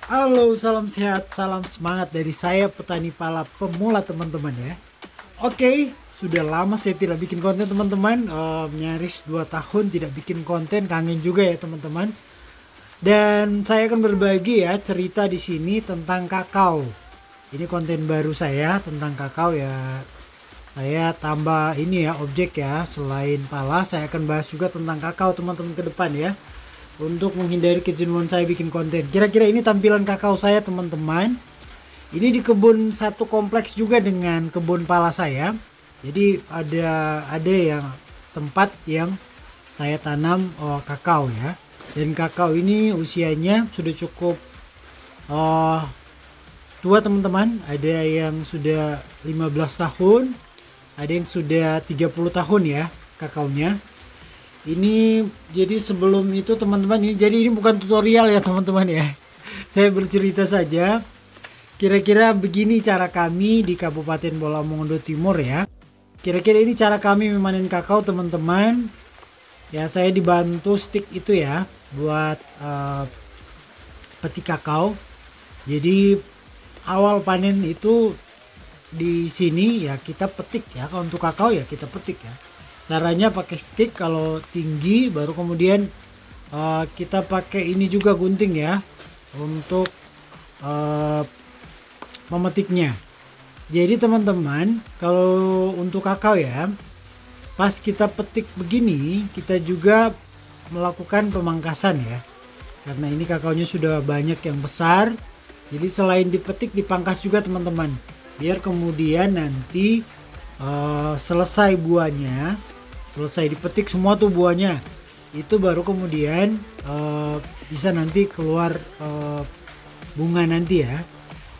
Halo, salam sehat, salam semangat dari saya petani pala pemula teman-teman ya. Oke, sudah lama saya tidak bikin konten teman-teman. Nyaris 2 tahun tidak bikin konten, kangen juga ya teman-teman. Dan saya akan berbagi ya cerita di sini tentang kakao. Ini konten baru saya tentang kakao ya. Saya tambah ini ya objek ya, selain pala saya akan bahas juga tentang kakao teman-teman ke depan ya. Untuk menghindari kejenuhan saya bikin konten. Kira-kira ini tampilan kakao saya teman-teman. Ini di kebun satu kompleks juga dengan kebun pala saya. Jadi ada yang tempat yang saya tanam kakao ya. Dan kakao ini usianya sudah cukup tua teman-teman. Ada yang sudah 15 tahun, ada yang sudah 30 tahun ya kakaonya. Ini jadi sebelum itu teman-teman, ini bukan tutorial ya teman-teman ya. Saya bercerita saja. Kira-kira begini cara kami di Kabupaten Bola Mongondo Timur ya. Kira-kira ini cara kami memanen kakao teman-teman. Ya, saya dibantu stick itu ya buat petik kakao. Jadi awal panen itu di sini ya kita petik ya. Kalau untuk kakao ya kita petik ya. Caranya pakai stick, kalau tinggi baru kemudian kita pakai ini juga gunting ya untuk memetiknya. Jadi teman-teman, kalau untuk kakao ya, pas kita petik begini kita juga melakukan pemangkasan ya, karena ini kakaonya sudah banyak yang besar. Jadi selain dipetik dipangkas juga teman-teman, biar kemudian nanti selesai buahnya, selesai dipetik semua tuh buahnya, itu baru kemudian bisa nanti keluar bunga nanti ya.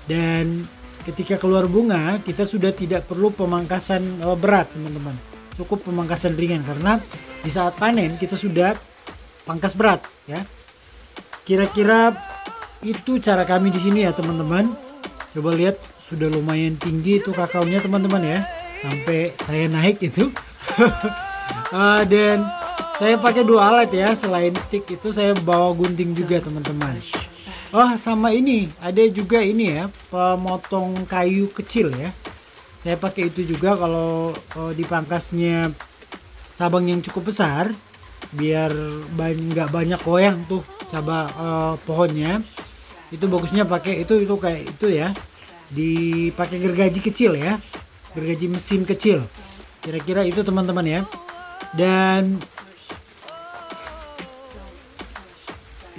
Dan ketika keluar bunga kita sudah tidak perlu pemangkasan berat teman-teman, cukup pemangkasan ringan, karena di saat panen kita sudah pangkas berat ya. Kira-kira itu cara kami di sini ya teman-teman. Coba lihat, sudah lumayan tinggi itu kakaonya teman-teman ya, sampai saya naik itu. Dan saya pakai dua alat ya, selain stick itu saya bawa gunting juga teman-teman. Oh, sama ini ada juga ini ya, pemotong kayu kecil ya. Saya pakai itu juga kalau dipangkasnya cabang yang cukup besar, biar nggak banyak goyang tuh cabang pohonnya. Itu bagusnya pakai itu kayak itu ya, dipakai gergaji kecil ya, gergaji mesin kecil. Kira-kira itu teman-teman ya. Dan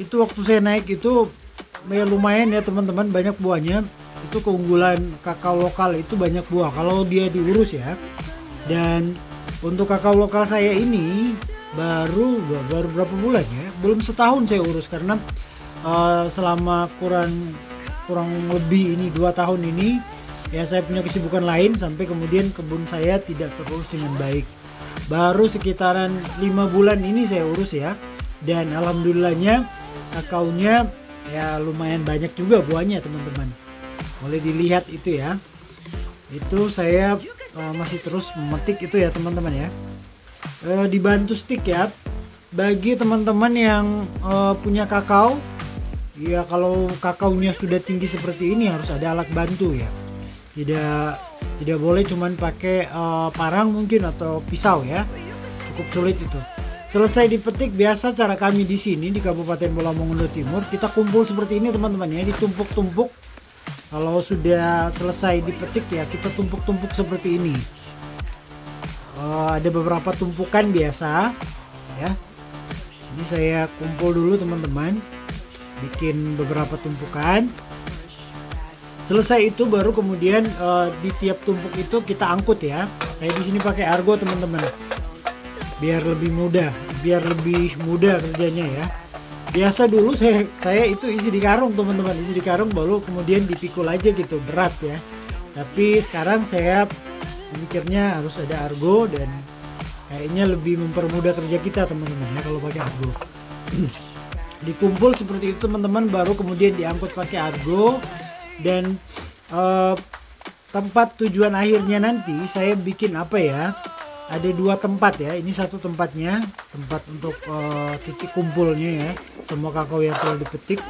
itu waktu saya naik itu ya lumayan ya teman-teman, banyak buahnya. Itu keunggulan kakao lokal, itu banyak buah kalau dia diurus ya. Dan untuk kakao lokal saya ini baru berapa bulan ya, belum setahun saya urus, karena selama kurang lebih ini 2 tahun ini ya saya punya kesibukan lain, sampai kemudian kebun saya tidak terurus dengan baik. Baru sekitaran 5 bulan ini saya urus ya, dan alhamdulillahnya kakaonya ya lumayan banyak juga buahnya teman-teman. Boleh dilihat itu ya, itu saya masih terus memetik itu ya teman-teman ya. Dibantu stick ya. Bagi teman-teman yang punya kakao ya, kalau kakaonya sudah tinggi seperti ini harus ada alat bantu ya. Tidak boleh cuman pakai parang mungkin atau pisau ya, cukup sulit itu. Selesai dipetik, biasa cara kami di sini di Kabupaten Bola Mongondo Timur, kita kumpul seperti ini teman-teman ya, ditumpuk-tumpuk. Kalau sudah selesai dipetik ya kita tumpuk-tumpuk seperti ini. Ada beberapa tumpukan biasa ya. Ini saya kumpul dulu teman-teman, bikin beberapa tumpukan. Selesai itu baru kemudian di tiap tumpuk itu kita angkut ya. Kayak di sini pakai argo teman-teman, biar lebih mudah kerjanya ya. Biasa dulu saya itu isi di karung teman-teman, isi di karung baru kemudian dipikul aja gitu, berat ya. Tapi sekarang saya mikirnya harus ada argo, dan kayaknya lebih mempermudah kerja kita teman-teman ya kalau pakai argo. Dikumpul seperti itu teman-teman, baru kemudian diangkut pakai argo. Dan tempat tujuan akhirnya nanti saya bikin apa ya, ada 2 tempat ya. Ini satu tempatnya, tempat untuk titik kumpulnya ya semua kakao yang telah dipetik.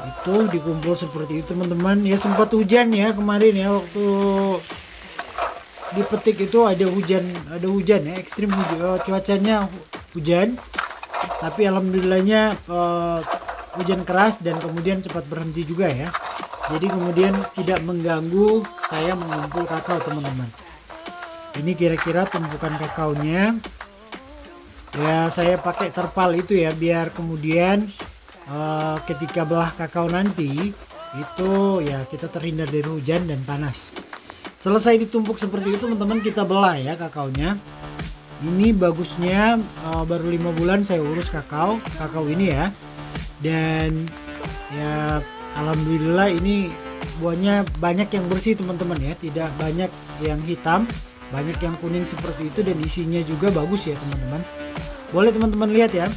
Itu dikumpul seperti itu teman-teman. Ya sempat hujan ya kemarin ya, waktu dipetik itu ada hujan ya, ekstrim cuacanya hujan, tapi alhamdulillahnya hujan keras dan kemudian cepat berhenti juga ya, jadi kemudian tidak mengganggu saya mengumpul kakao teman-teman. Ini kira-kira tumpukan kakaonya ya, saya pakai terpal itu ya, biar kemudian ketika belah kakao nanti itu ya kita terhindar dari hujan dan panas. Selesai ditumpuk seperti itu teman-teman, kita belah ya kakaonya. Ini bagusnya baru 5 bulan saya urus kakao ini ya, dan ya alhamdulillah ini buahnya banyak yang bersih teman-teman ya, tidak banyak yang hitam, banyak yang kuning seperti itu, dan isinya juga bagus ya teman-teman. Boleh teman-teman lihat ya.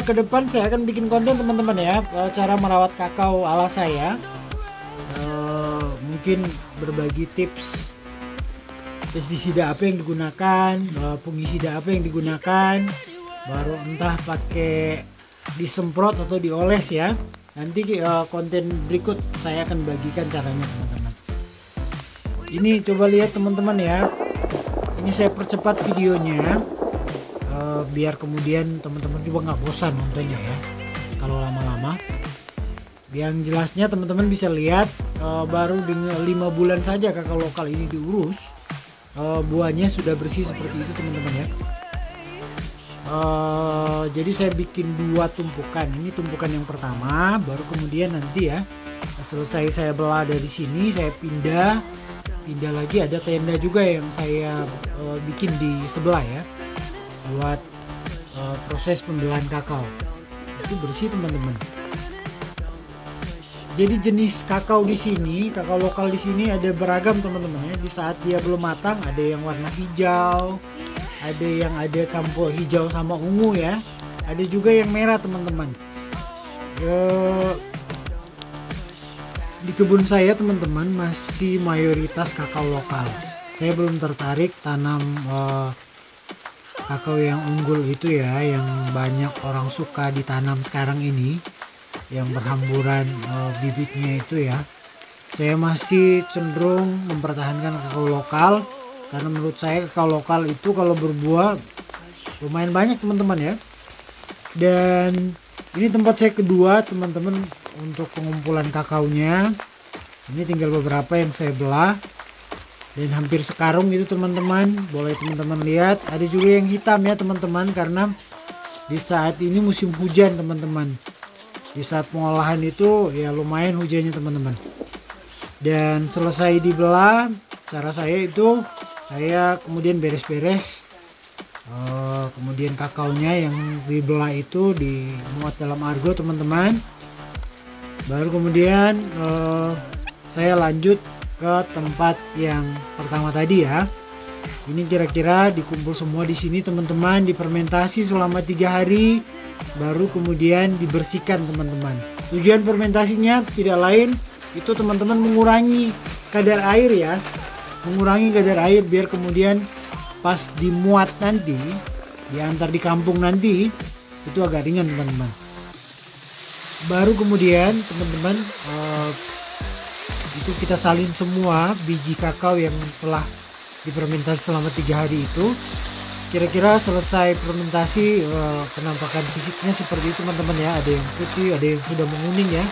Ke depan saya akan bikin konten teman-teman ya, cara merawat kakao ala saya. Mungkin berbagi tips pestisida apa yang digunakan, fungisida apa yang digunakan, baru entah pakai disemprot atau dioles ya. Nanti konten berikut saya akan bagikan caranya teman-teman. Ini coba lihat teman-teman ya, ini saya percepat videonya biar kemudian teman-teman juga nggak bosan nontonnya ya kalau lama-lama. Yang jelasnya teman-teman bisa lihat baru dengan 5 bulan saja kakao lokal ini diurus, buahnya sudah bersih seperti itu teman-teman ya. Jadi saya bikin 2 tumpukan, ini tumpukan yang pertama, baru kemudian nanti ya selesai saya belah dari sini saya pindah lagi, ada tenda juga yang saya bikin di sebelah ya buat proses pembelahan kakao. Itu bersih teman-teman. Jadi jenis kakao di sini, kakao lokal di sini ada beragam teman-teman ya. Di saat dia belum matang ada yang warna hijau, ada yang ada campur hijau sama ungu ya, ada juga yang merah teman-teman. Di kebun saya teman-teman masih mayoritas kakao lokal. Saya belum tertarik tanam kakao yang unggul itu ya, yang banyak orang suka ditanam sekarang ini, yang berhamburan bibitnya itu ya. Saya masih cenderung mempertahankan kakao lokal karena menurut saya kakao lokal itu kalau berbuah lumayan banyak teman-teman ya. Dan ini tempat saya kedua teman-teman untuk pengumpulan kakaonya. Ini tinggal beberapa yang saya belah dan hampir sekarung itu teman-teman. Boleh teman-teman lihat, ada juga yang hitam ya teman-teman, karena di saat ini musim hujan teman-teman. Di saat pengolahan itu ya lumayan hujannya teman-teman. Dan selesai dibelah, cara saya itu saya kemudian beres-beres, kemudian kakaonya yang dibelah itu dimuat dalam argo teman-teman. Baru kemudian saya lanjut ke tempat yang pertama tadi ya. Ini kira-kira dikumpul semua di sini teman-teman, difermentasi selama 3 hari, baru kemudian dibersihkan teman-teman. Tujuan fermentasinya tidak lain itu teman-teman mengurangi kadar air ya, mengurangi kadar air biar kemudian pas dimuat nanti, diantar di kampung nanti itu agak ringan teman-teman. Baru kemudian teman-teman itu kita salin semua biji kakao yang telah difermentasi selama 3 hari itu. Kira-kira selesai fermentasi penampakan fisiknya seperti itu teman-teman ya, ada yang putih, ada yang sudah menguning ya.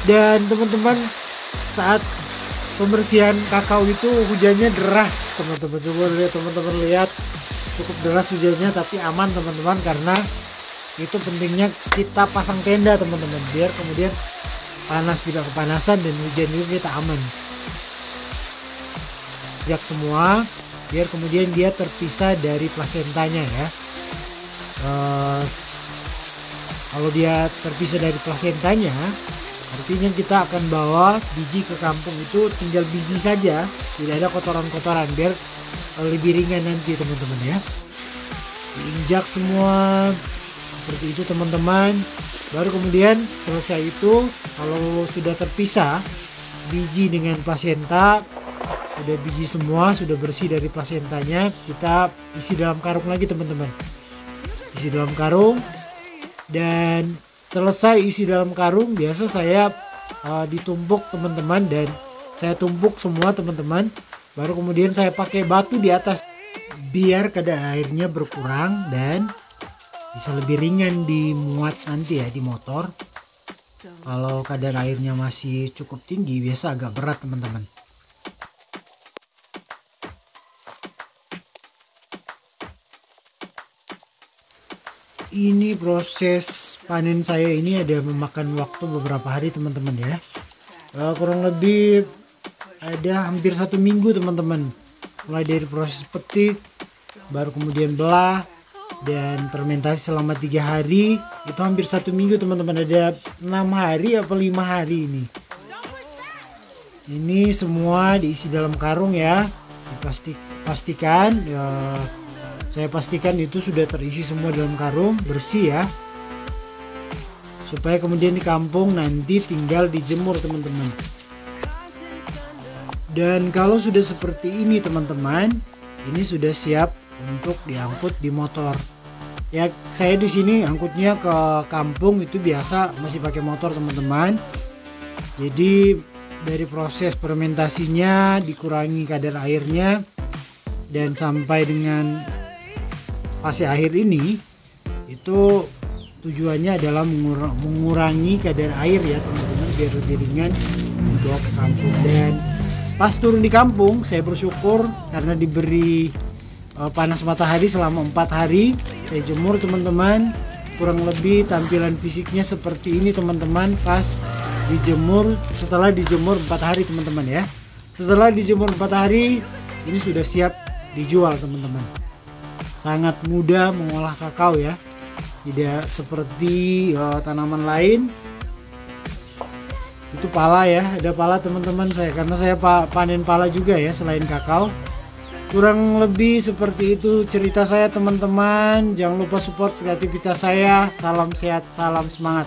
Dan teman-teman saat pembersihan kakao itu hujannya deras teman-teman. Coba lihat teman-teman, lihat cukup deras hujannya, tapi aman teman-teman, karena itu pentingnya kita pasang tenda teman-teman biar kemudian panas tidak kepanasan dan hujan juga kita aman. Jak semua biar kemudian dia terpisah dari plasentanya ya. Kalau dia terpisah dari plasentanya, artinya kita akan bawa biji ke kampung itu tinggal biji saja, tidak ada kotoran-kotoran, biar lebih ringan nanti teman-teman ya. Diinjak semua seperti itu teman-teman. Baru kemudian selesai itu, kalau sudah terpisah biji dengan plasenta, sudah biji semua, sudah bersih dari plasentanya, kita isi dalam karung lagi teman-teman. Isi dalam karung dan selesai isi dalam karung, biasa saya ditumpuk teman-teman, dan saya tumpuk semua teman-teman, baru kemudian saya pakai batu di atas biar kadar airnya berkurang dan bisa lebih ringan dimuat nanti ya di motor. Kalau kadar airnya masih cukup tinggi biasa agak berat teman-teman. Ini proses panen saya ini ada memakan waktu beberapa hari teman-teman ya. Kurang lebih ada hampir 1 minggu teman-teman. Mulai dari proses petik, baru kemudian belah, dan fermentasi selama 3 hari. Itu hampir 1 minggu teman-teman. Ada 6 hari apa 5 hari ini. Ini semua diisi dalam karung ya. Pastikan ya, saya pastikan itu sudah terisi semua dalam karung, bersih ya, supaya kemudian di kampung nanti tinggal dijemur teman-teman. Dan kalau sudah seperti ini teman-teman, ini sudah siap untuk diangkut di motor. Ya, saya di sini angkutnya ke kampung itu biasa masih pakai motor teman-teman. Jadi dari proses fermentasinya dikurangi kadar airnya, dan sampai dengan fase akhir ini itu tujuannya adalah mengurangi kadar air ya teman-teman, biar lebih ringan dibawa ke kampung. Dan pas turun di kampung saya bersyukur karena diberi panas matahari selama 4 hari. Saya jemur teman-teman, kurang lebih tampilan fisiknya seperti ini teman-teman pas dijemur, setelah dijemur 4 hari teman-teman ya. Setelah dijemur 4 hari ini sudah siap dijual teman-teman. Sangat mudah mengolah kakao ya, tidak seperti tanaman lain. Itu pala ya, ada pala teman-teman saya, karena saya panen pala juga ya selain kakao. Kurang lebih seperti itu cerita saya teman-teman. Jangan lupa support kreativitas saya. Salam sehat, salam semangat.